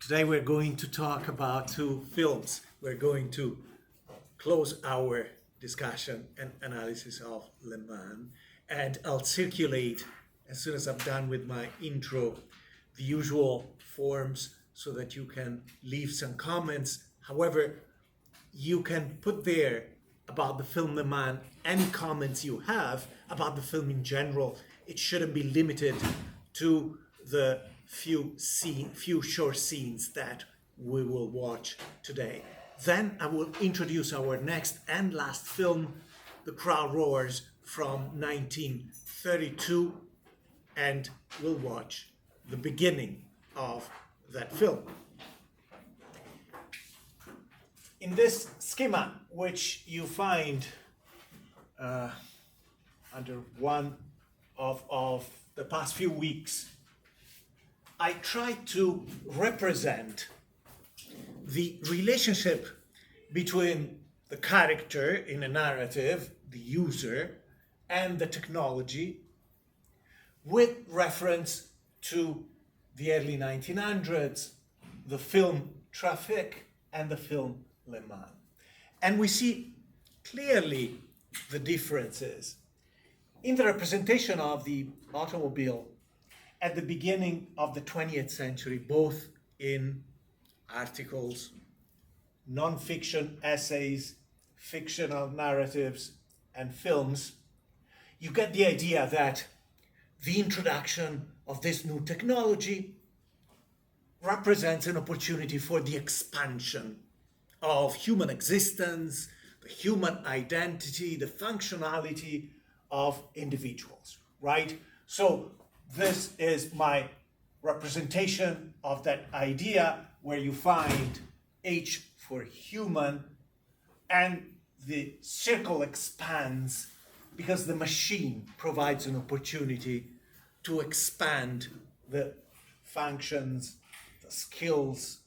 Today we're going to talk about two films. We're going to close our discussion and analysis of Le Mans, and I'll circulate, as soon as I'm done with my intro, the usual forms so that you can leave some comments. However, you can put there about the film Le Mans any comments you have about the film in general. It shouldn't be limited to the few short scenes that we will watch today. Then I will introduce our next and last film, The Crowd Roars, from 1932, and we'll watch the beginning of that film. In this schema, which you find under one of the past few weeks, I try to represent the relationship between the character in a narrative, the user, and the technology, with reference to the early 1900s, the film Trafic, and the film Le Mans. And we see clearly the differences in the representation of the automobile at the beginning of the 20th century, both in articles, non-fiction essays, fictional narratives, and films. You get the idea that the introduction of this new technology represents an opportunity for the expansion of human existence, the human identity, the functionality of individuals, right? So this is my representation of that idea, where you find H for human, and the circle expands because the machine provides an opportunity to expand the functions, the skills,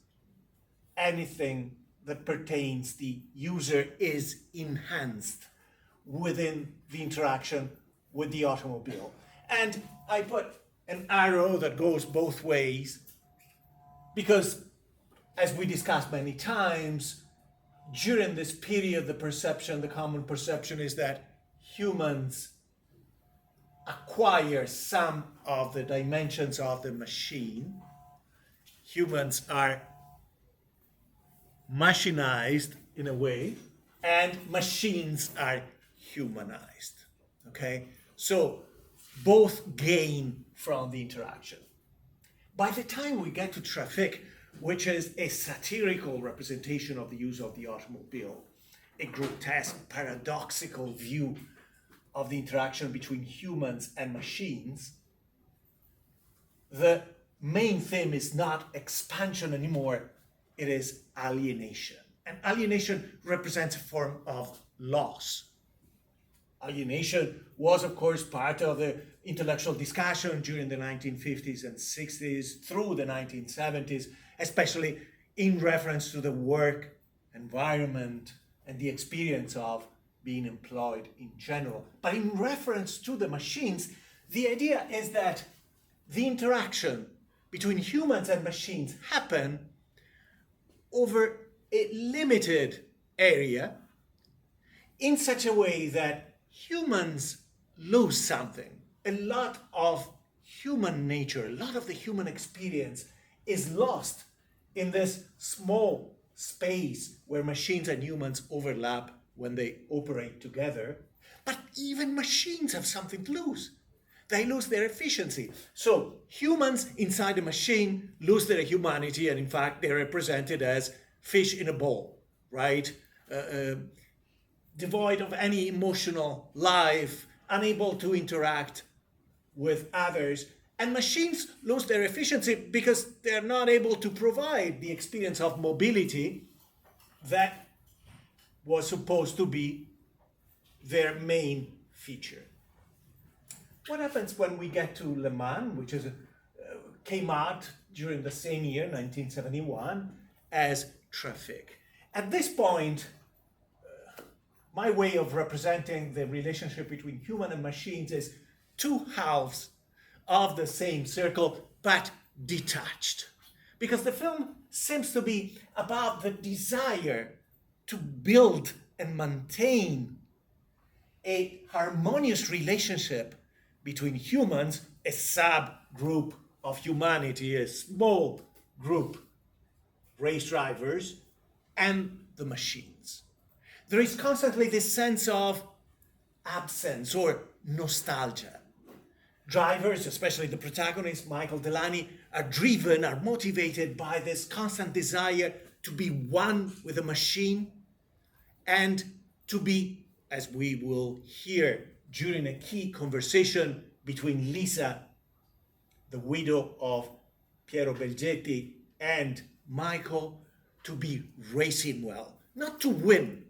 anything that pertains the user is enhanced within the interaction with the automobile. And I put an arrow that goes both ways because, as we discussed many times, during this period, the common perception is that humans acquire some of the dimensions of the machine. Humans are machinized in a way, and machines are humanized. Okay? So both gain from the interaction. By the time we get to Trafic, which is a satirical representation of the use of the automobile, a grotesque, paradoxical view of the interaction between humans and machines, the main theme is not expansion anymore, it is alienation. And alienation represents a form of loss. Alienation was, of course, part of the intellectual discussion during the 1950s and 60s through the 1970s, especially in reference to the work environment and the experience of being employed in general. But in reference to the machines, the idea is that the interaction between humans and machines happen over a limited area in such a way that humans lose something. A lot of human nature, a lot of the human experience is lost in this small space where machines and humans overlap when they operate together. But even machines have something to lose. They lose their efficiency. So humans inside a machine lose their humanity, and in fact they're represented as fish in a bowl, right? Devoid of any emotional life, unable to interact with others. And machines lose their efficiency because they're not able to provide the experience of mobility that was supposed to be their main feature. What happens when we get to Le Mans, which came out during the same year, 1971, as Trafic? At this point, my way of representing the relationship between human and machines is two halves of the same circle, but detached. because the film seems to be about the desire to build and maintain a harmonious relationship between humans, a subgroup of humanity, a small group, race drivers, and the machines. There is constantly this sense of absence or nostalgia. Drivers, especially the protagonist, Michael Delaney, are driven, are motivated by this constant desire to be one with the machine and to be, as we will hear during a key conversation between Lisa, the widow of Piero Belgetti, and Michael, to be racing well. Not to win,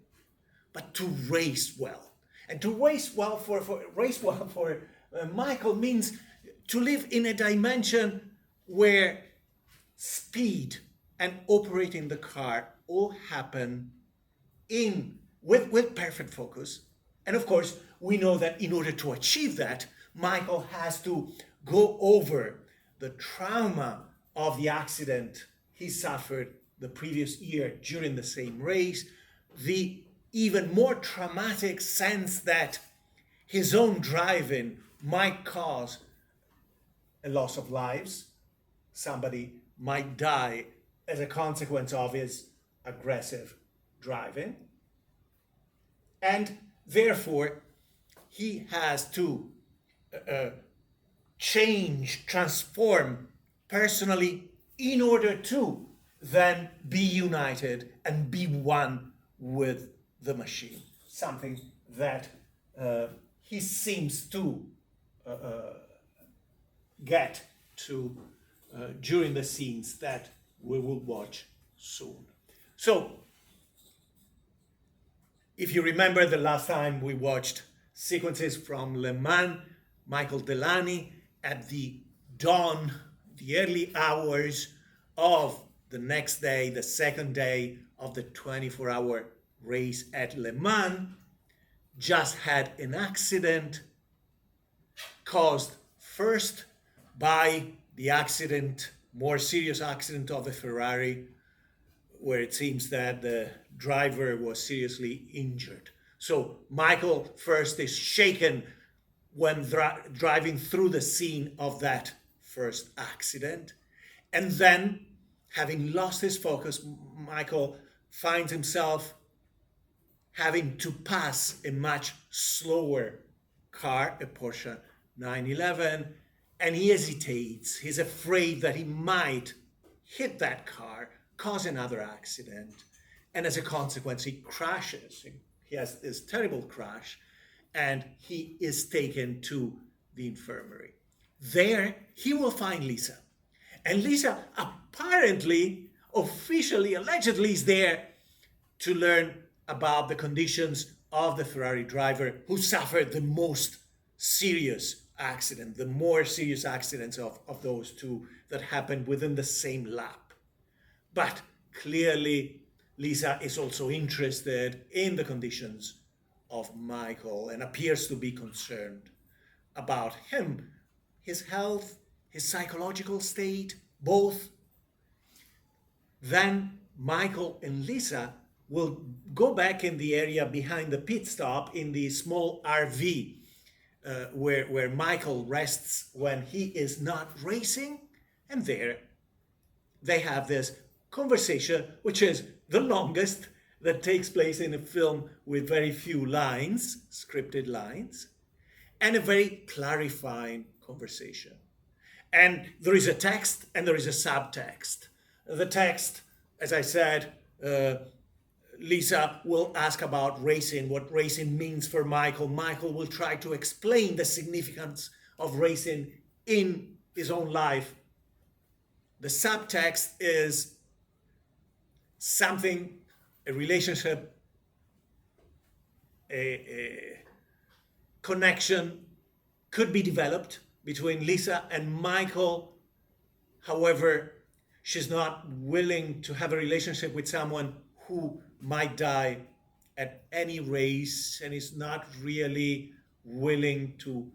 but to race well. And to race well for Michael means to live in a dimension where speed and operating the car all happen with perfect focus. And of course, we know that in order to achieve that, Michael has to go over the trauma of the accident he suffered the previous year during the same race, the even more traumatic sense that his own driving might cause a loss of lives. Somebody might die as a consequence of his aggressive driving. And therefore, he has to change, transform personally in order to then be united and be one with the machine. Something that he seems to get to during the scenes that we will watch soon. So, if you remember the last time we watched sequences from Le Mans, Michael Delaney at the dawn, the early hours of the next day, the second day of the 24-hour race at Le Mans, just had an accident caused first by the accident, more serious accident of the Ferrari, where it seems that the driver was seriously injured. So Michael first is shaken when driving through the scene of that first accident. And then, having lost his focus, Michael finds himself having to pass a much slower car, a Porsche 911, and he hesitates. He's afraid that he might hit that car, cause another accident, and as a consequence, he crashes. He has this terrible crash, and he is taken to the infirmary. There, he will find Lisa. And Lisa apparently, officially, allegedly is there to learn about the conditions of the Ferrari driver who suffered the most serious accident, the more serious accidents of those two that happened within the same lap. But clearly, Lisa is also interested in the conditions of Michael and appears to be concerned about him, his health, his psychological state, both. Then Michael and Lisa will go back in the area behind the pit stop in the small RV where Michael rests when he is not racing, and there they have this conversation, which is the longest that takes place in a film with very few lines, scripted lines, and a very clarifying conversation. And there is a text and there is a subtext. The text, as I said, Lisa will ask about racing, what racing means for Michael. Michael will try to explain the significance of racing in his own life. The subtext is something, a relationship, a connection could be developed between Lisa and Michael. However, she's not willing to have a relationship with someone who might die at any race and is not really willing to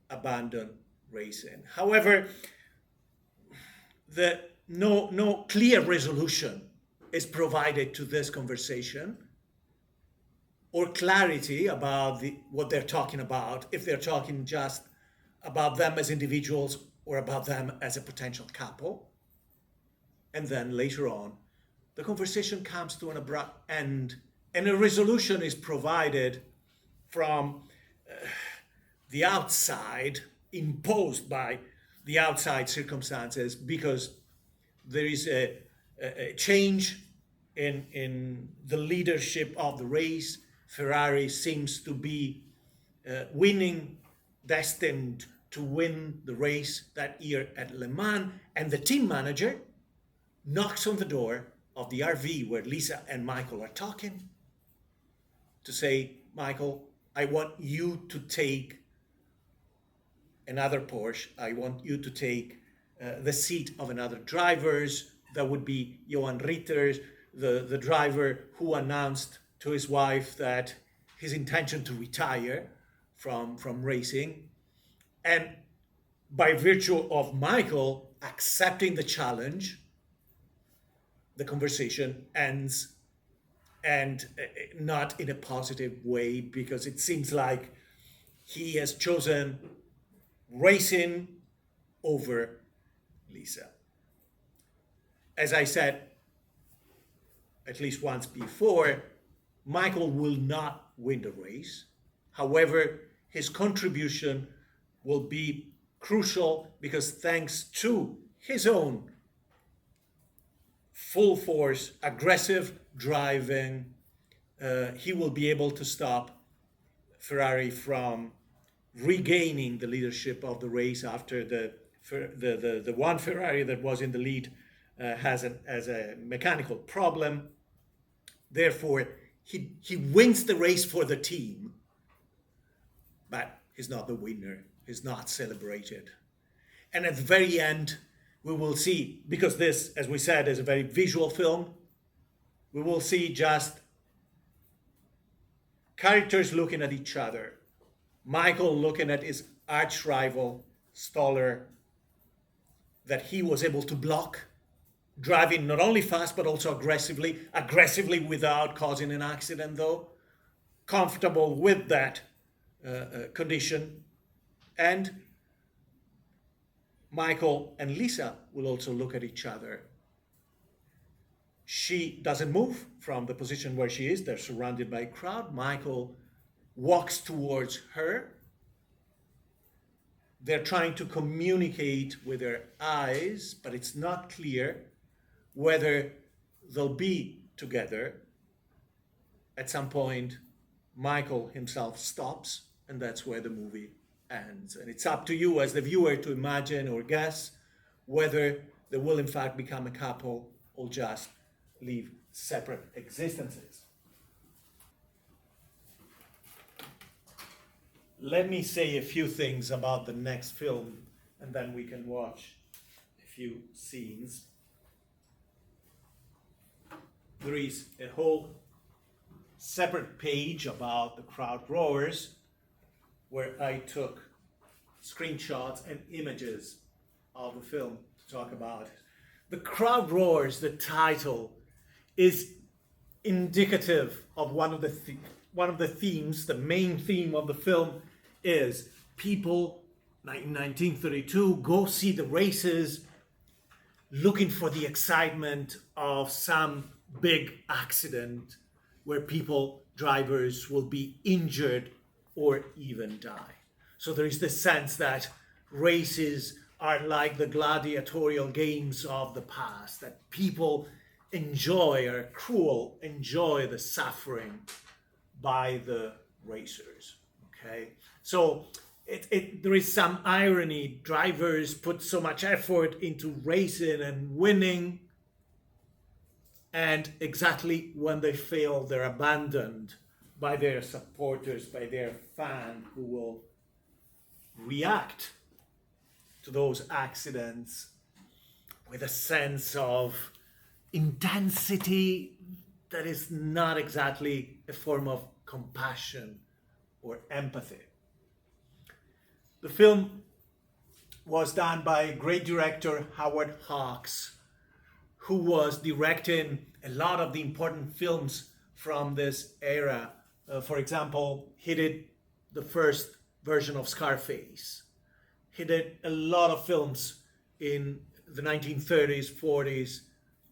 abandon racing. However, the no clear resolution is provided to this conversation, or clarity about what they're talking about, if they're talking just about them as individuals or about them as a potential couple. And then later on, the conversation comes to an abrupt end, and a resolution is provided from the outside, imposed by the outside circumstances, because there is a change in the leadership of the race. Ferrari seems to be winning, destined to win the race that year at Le Mans, and the team manager knocks on the door of the RV where Lisa and Michael are talking to say, Michael, I want you to take another Porsche. I want you to take the seat of another driver's. That would be Johan Ritter, the driver who announced to his wife that his intention to retire from racing. And by virtue of Michael accepting the challenge, the conversation ends, and not in a positive way, because it seems like he has chosen racing over Lisa. As I said at least once before, Michael will not win the race. However, his contribution will be crucial, because thanks to his own full force, aggressive driving, he will be able to stop Ferrari from regaining the leadership of the race after the one Ferrari that was in the lead has a mechanical problem. Therefore, he wins the race for the team, but he's not the winner. He's not celebrated. And at the very end, we will see, because this, as we said, is a very visual film, we will see just characters looking at each other. Michael looking at his arch rival, Stoller, that he was able to block, driving not only fast but also aggressively without causing an accident, though, comfortable with that condition. And Michael and Lisa will also look at each other. She doesn't move from the position where she is. They're surrounded by a crowd. Michael walks towards her. They're trying to communicate with their eyes, but it's not clear whether they'll be together. At some point, Michael himself stops, and that's where the movie ends. And it's up to you as the viewer to imagine or guess whether they will in fact become a couple or just live separate existences. Let me say a few things about the next film, and then we can watch a few scenes. There is a whole separate page about the crowd roars, where I took screenshots and images of the film to talk about it. The crowd roars, the title, is indicative of one of the themes. The main theme of the film is people, in 1932, go see the races looking for the excitement of some big accident where drivers will be injured or even die. So there is this sense that races are like the gladiatorial games of the past, that people enjoy the suffering by the racers. Okay, so there is some irony. Drivers put so much effort into racing and winning, and exactly when they fail, they're abandoned by their supporters, by their fans, who will react to those accidents with a sense of intensity that is not exactly a form of compassion or empathy. The film was done by great director Howard Hawks, who was directing a lot of the important films from this era. For example, he did the first version of Scarface. He did a lot of films in the 1930s, 40s,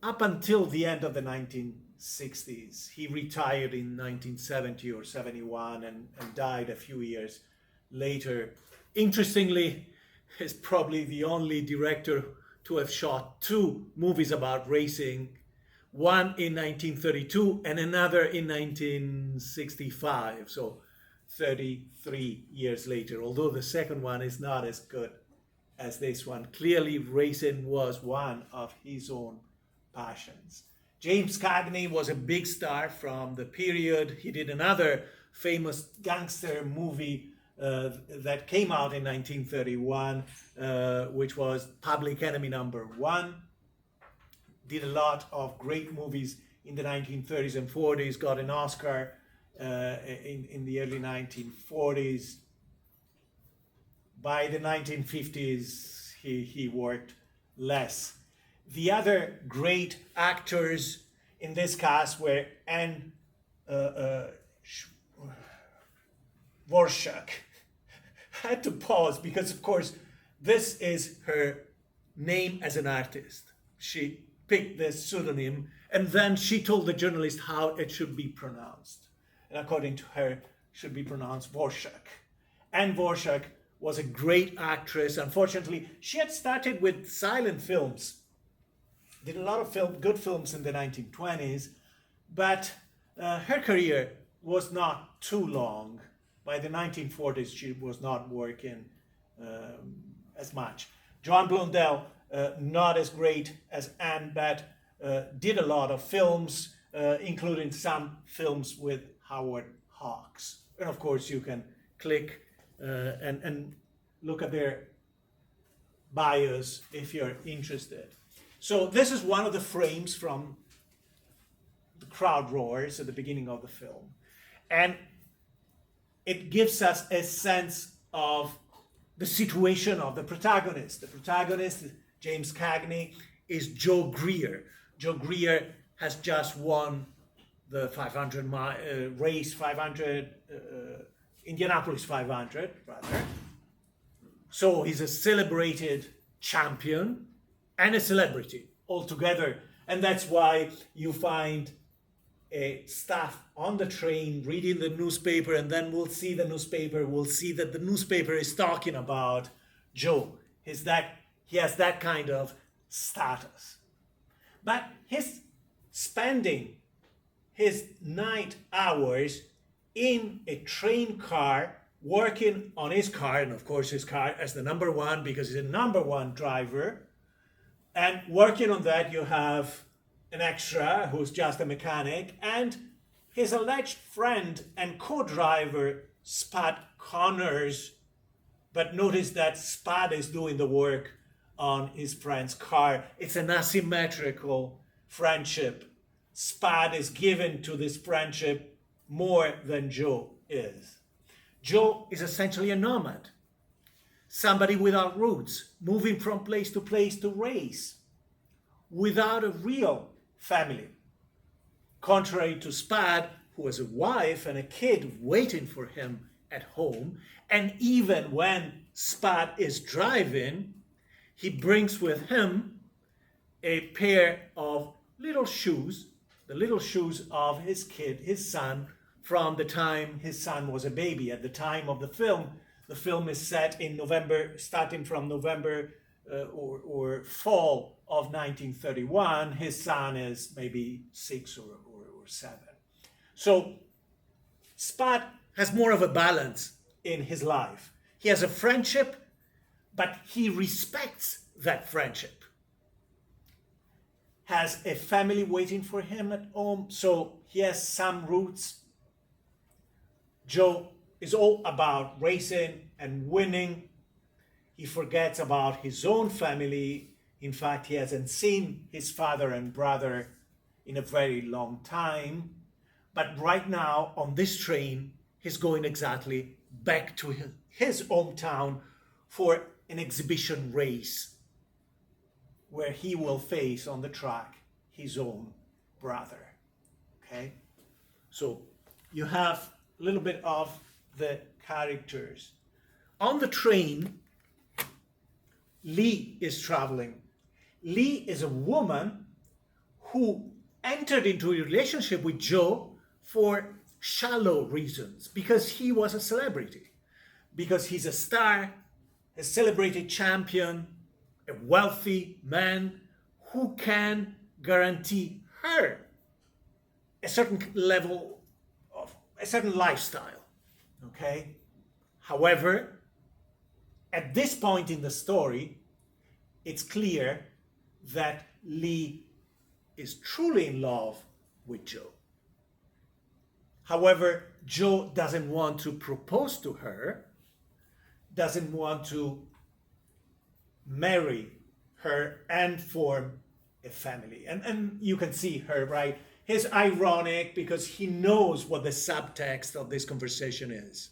up until the end of the 1960s. He retired in 1970 or 71 and died a few years later. Interestingly, he's probably the only director to have shot two movies about racing, one in 1932 and another in 1965, so 33 years later, although the second one is not as good as this one. Clearly, racing was one of his own passions. James Cagney was a big star from the period. He did another famous gangster movie that came out in 1931, which was Public Enemy #1. Did a lot of great movies in the 1930s and 40s, got an Oscar in the early 1940s. By the 1950s, he worked less. The other great actors in this cast were Anne Dvorak. I had to pause because, of course, this is her name as an artist. She picked this pseudonym and then she told the journalist how it should be pronounced. And according to her, it should be pronounced Dvorak. Anne Dvorak was a great actress. Unfortunately, she had started with silent films. Did a lot of good films in the 1920s, but her career was not too long. By the 1940s, she was not working as much. Joan Blondell, not as great as Anne, but did a lot of films, including some films with Howard Hawks. And of course, you can click and look at their bios if you're interested. So this is one of the frames from The Crowd Roars at the beginning of the film. And it gives us a sense of the situation of the protagonist. The protagonist, James Cagney, is Joe Greer. Joe Greer has just won the 500 race, Indianapolis 500, rather. So he's a celebrated champion and a celebrity altogether. And that's why you find staff on the train reading the newspaper, and then we'll see the newspaper, we'll see that the newspaper is talking about Joe. He has that kind of status. But he's spending his night hours in a train car, working on his car, and of course his car as the number one because he's a number one driver. And working on that, you have an extra who's just a mechanic, and his alleged friend and co-driver, Spud Connors. But notice that Spud is doing the work on his friend's car. It's an asymmetrical friendship. Spud is given to this friendship more than Joe is. Joe is essentially a nomad, somebody without roots, moving from place to race, without a real family. Contrary to Spud, who has a wife and a kid waiting for him at home, and even when Spud is driving, he brings with him a pair of little shoes, the little shoes of his kid, his son, from the time his son was a baby. At the time of the film is set in November, starting from November or fall of 1931. His son is maybe 6 or 7. So Spud has more of a balance in his life. He has a friendship, but he respects that friendship. Has a family waiting for him at home, so he has some roots. Joe is all about racing and winning. He forgets about his own family. In fact, he hasn't seen his father and brother in a very long time. But right now, on this train, he's going exactly back to his hometown for an exhibition race where he will face on the track his own brother. Okay? So you have a little bit of the characters. On the train, Lee is traveling. Lee is a woman who entered into a relationship with Joe for shallow reasons, because he was a celebrity, because he's a star, a celebrated champion, a wealthy man who can guarantee her a certain level of a certain lifestyle. Okay? However, at this point in the story, it's clear that Lee is truly in love with Joe. However, Joe doesn't want to propose to her, doesn't want to marry her and form a family. And you can see her, right? He's ironic because he knows what the subtext of this conversation is.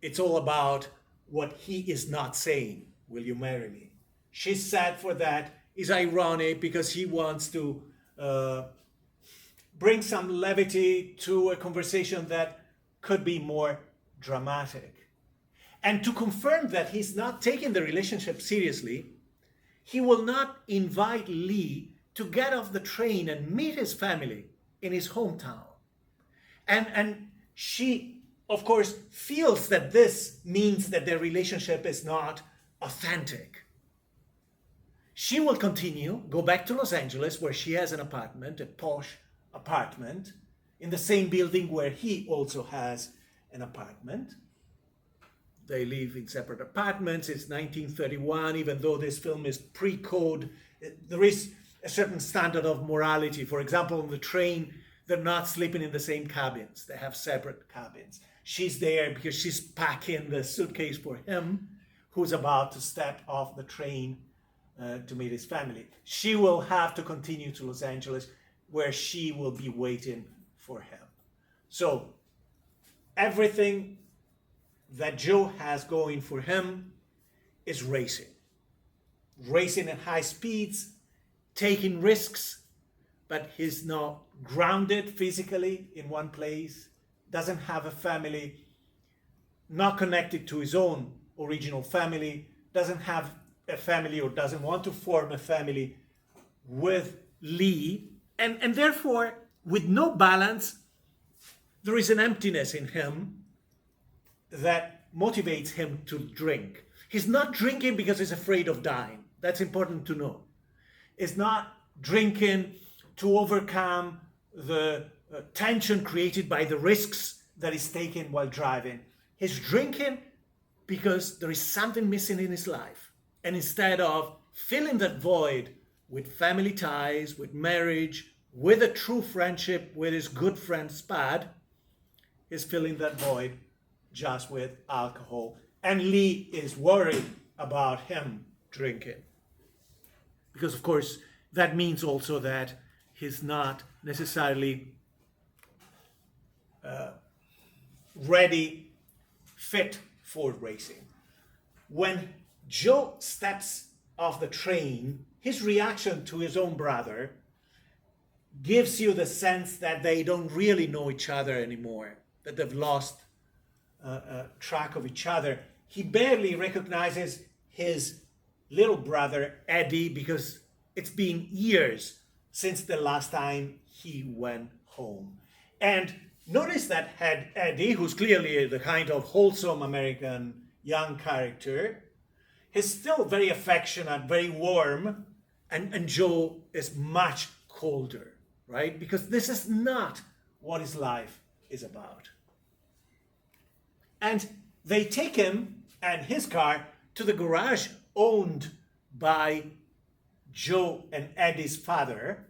It's all about what he is not saying. Will you marry me? She's sad for that. He's ironic because he wants to bring some levity to a conversation that could be more dramatic. And to confirm that he's not taking the relationship seriously, he will not invite Lee to get off the train and meet his family in his hometown. And she, of course, feels that this means that their relationship is not authentic. She will continue, go back to Los Angeles, where she has an apartment, a posh apartment, in the same building where he also has an apartment. They live in separate apartments. It's 1931, even though this film is pre-code. There is a certain standard of morality. For example, on the train, they're not sleeping in the same cabins. They have separate cabins. She's there because she's packing the suitcase for him, who's about to step off the train to meet his family. She will have to continue to Los Angeles, where she will be waiting for him. So everything that Joe has going for him is racing. Racing at high speeds, taking risks, but he's not grounded physically in one place, doesn't have a family, not connected to his own original family, doesn't have a family or doesn't want to form a family with Lee, and therefore, with no balance, there is an emptiness in him that motivates him to drink. He's not drinking because he's afraid of dying. That's important to know. He's not drinking to overcome the tension created by the risks that he's taking while driving. He's drinking because there is something missing in his life. And instead of filling that void with family ties, with marriage, with a true friendship with his good friend Spad, he's filling that void just with alcohol. And Lee is worried about him drinking. Because, of course, that means also that he's not necessarily ready, fit for racing. When Joe steps off the train, his reaction to his own brother gives you the sense that they don't really know each other anymore, that they've lost track of each other. He barely recognizes his little brother, Eddie, because it's been years since the last time he went home. And notice that Eddie, who's clearly the kind of wholesome American young character, is still very affectionate, very warm, and Joe is much colder, right? Because this is not what his life is about. And they take him and his car to the garage owned by Joe and Eddie's father.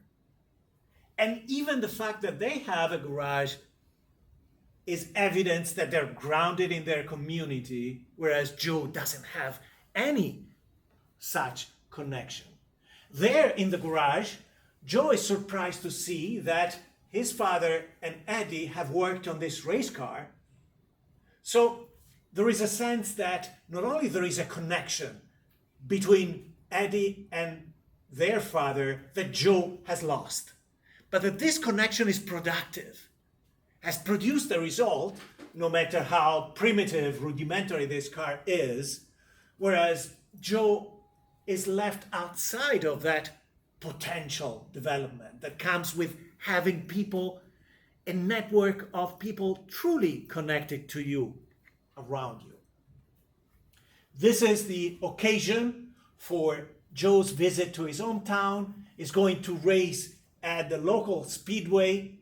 And even the fact that they have a garage is evidence that they're grounded in their community, whereas Joe doesn't have any such connection. There in the garage, Joe is surprised to see that his father and Eddie have worked on this race car. So there is a sense that not only there is a connection between Eddie and their father that Joe has lost. But that this connection is productive, has produced a result, no matter how primitive, rudimentary this car is, whereas Joe is left outside of that potential development that comes with having people, a network of people truly connected to you around you. This is the occasion for Joe's visit to his hometown. He's going to race at the local speedway.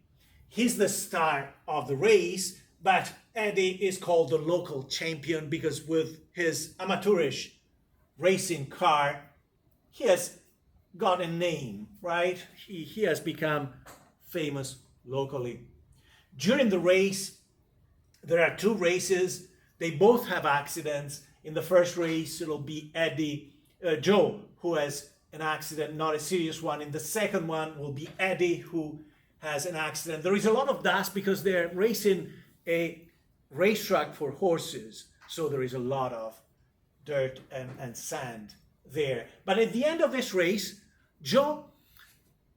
He's the star of the race, but Eddie is called the local champion because with his amateurish racing car, he has got a name, right? He has become famous locally. During the race, there are two races. They both have accidents. In the first race, it'll be Joe, who has an accident, not a serious one. In the second one will be Eddie, who has an accident. There is a lot of dust because they're racing a racetrack for horses. So there is a lot of dirt and sand there. But at the end of this race, Joe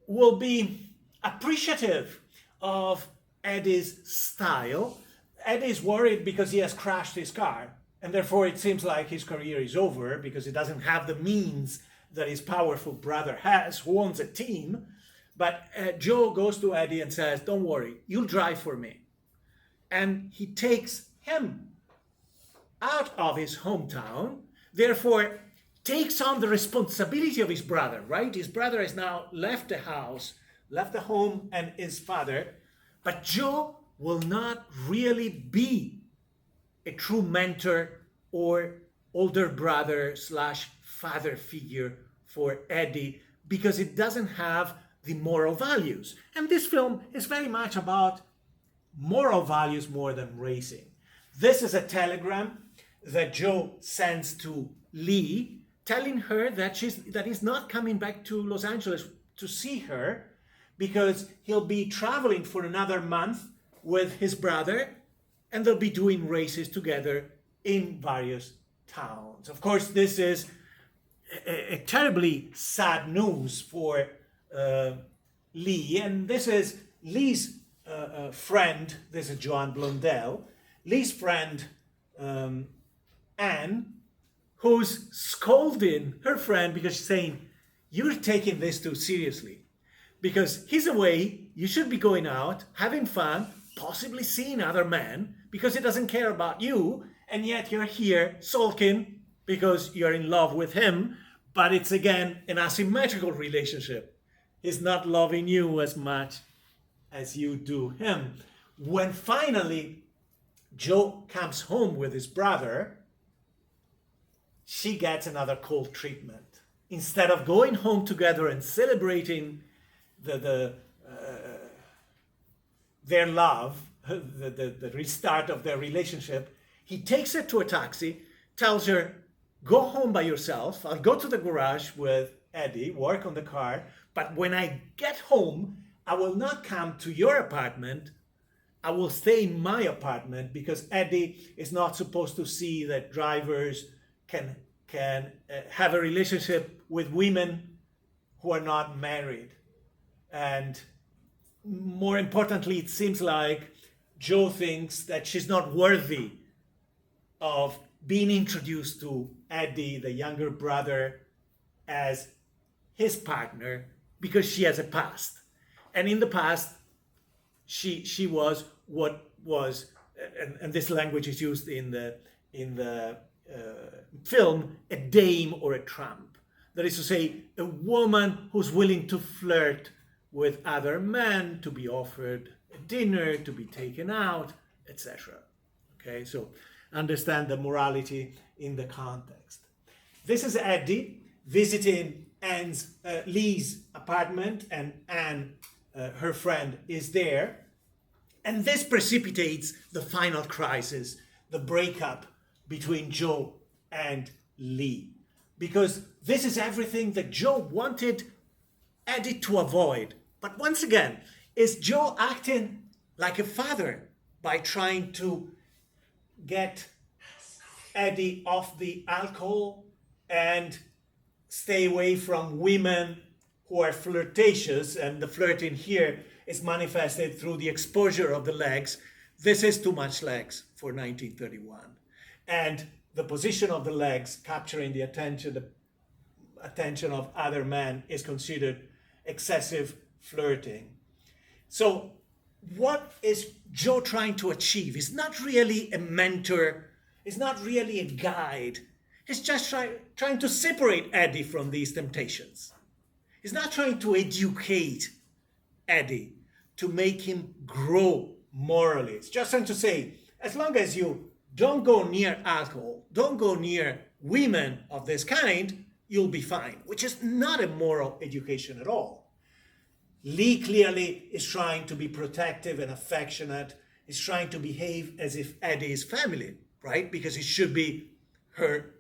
will be appreciative of Eddie's style. Eddie's worried because he has crashed his car, and therefore it seems like his career is over because he doesn't have the means that his powerful brother has, who owns a team. But Joe goes to Eddie and says, "Don't worry, you'll drive for me." And he takes him out of his hometown, therefore takes on the responsibility of his brother, right? His brother has now left the house, left the home and his father, but Joe will not really be a true mentor or older brother / father figure for Eddie because it doesn't have the moral values. And this film is very much about moral values more than racing. This is a telegram that Joe sends to Lee, telling her that he's not coming back to Los Angeles to see her because he'll be traveling for another month with his brother and they'll be doing races together in various towns. Of course, this is a terribly sad news for Lee, and this is Lee's friend. This is Joan Blondell, Lee's friend Anne, who's scolding her friend because she's saying, "You're taking this too seriously. Because he's away, you should be going out, having fun, possibly seeing other men, because he doesn't care about you, and yet you're here sulking because you're in love with him, but it's again an asymmetrical relationship. He's not loving you as much as you do him." When finally Joe comes home with his brother, she gets another cold treatment. Instead of going home together and celebrating their love, the restart of their relationship, he takes her to a taxi, tells her, "Go home by yourself. I'll go to the garage with Eddie, work on the car, but when I get home, I will not come to your apartment. I will stay in my apartment because Eddie is not supposed to see that drivers can have a relationship with women who are not married." And more importantly, it seems like Joe thinks that she's not worthy of being introduced to Eddie, the younger brother, as his partner because she has a past. And in the past, she was what was, and this language is used in the film, a dame or a tramp. That is to say, a woman who's willing to flirt with other men, to be offered a dinner, to be taken out, etc. Okay, so understand the morality in the context. This is Eddie visiting Lee's apartment, and Anne, her friend, is there. And this precipitates the final crisis, the breakup between Joe and Lee. Because this is everything that Joe wanted Eddie to avoid. But once again, is Joe acting like a father by trying to get Eddie off the alcohol and stay away from women who are flirtatious, and the flirting here is manifested through the exposure of the legs. This is too much legs for 1931. And the position of the legs capturing the attention of other men is considered excessive flirting. So what is Joe trying to achieve? He's not really a mentor, he's not really a guide. He's just trying to separate Eddie from these temptations. He's not trying to educate Eddie to make him grow morally. It's just trying to say, as long as you don't go near alcohol, don't go near women of this kind, you'll be fine, which is not a moral education at all. Lee clearly is trying to be protective and affectionate. He's trying to behave as if Eddie is family, right? Because he should be her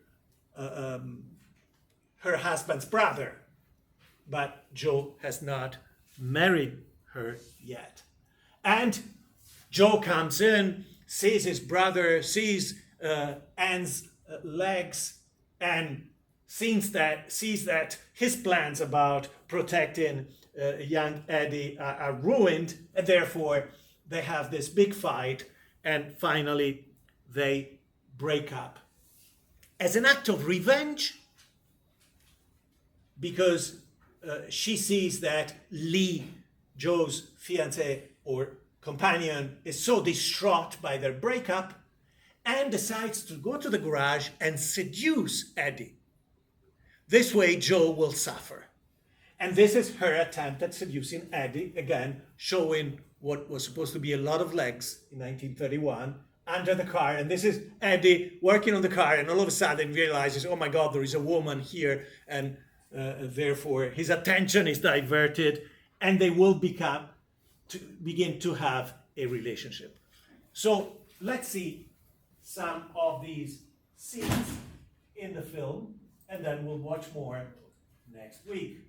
husband's brother. But Joe has not married her yet. And Joe comes in, sees his brother, sees Anne's legs, and sees that his plans about protecting young Eddie are ruined, and therefore they have this big fight, and finally they break up. As an act of revenge, because she sees that Lee, Joe's fiancé or companion, is so distraught by their breakup, and decides to go to the garage and seduce Eddie. This way, Joe will suffer. And this is her attempt at seducing Eddie, again, showing what was supposed to be a lot of legs in 1931 under the car. And this is Eddie working on the car, and all of a sudden realizes, oh my God, there is a woman here, and therefore his attention is diverted, and they will begin to have a relationship. So let's see some of these scenes in the film, and then we'll watch more next week.